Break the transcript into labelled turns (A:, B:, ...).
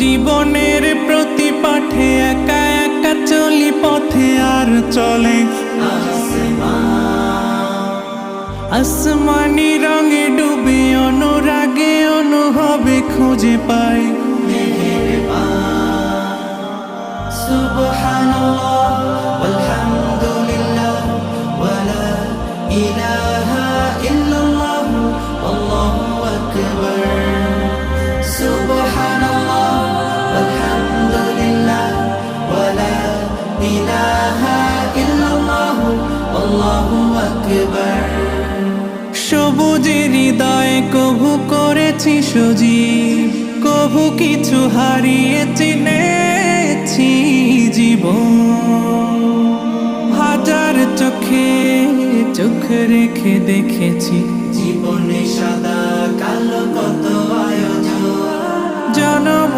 A: জীবনের প্রতি পাঠে একা একা চলি পথে আর চলে আসমানি রঙে ডুবে অনুরাগে অনুভবে খুঁজে পাই সুবহানাল্লাহ ওয়ালহামদুলিল্লাহ ওয়ালা ইলাহা ইল্লাল্লাহ আল্লাহু আকবার সুবহানাল্লাহ ওয়ালহামদুলিল্লাহ ওয়ালা ইলাহা ইল্লাল্লাহ আল্লাহু আকবার সবুজের হৃদয়ে কভু করেছি সজীব কভু কিছু হারিয়ে চিনেছি জীবন হাজার চোখে চোখ রেখে দেখেছি জীবনে সাদা কালো কত আয়োজন জনম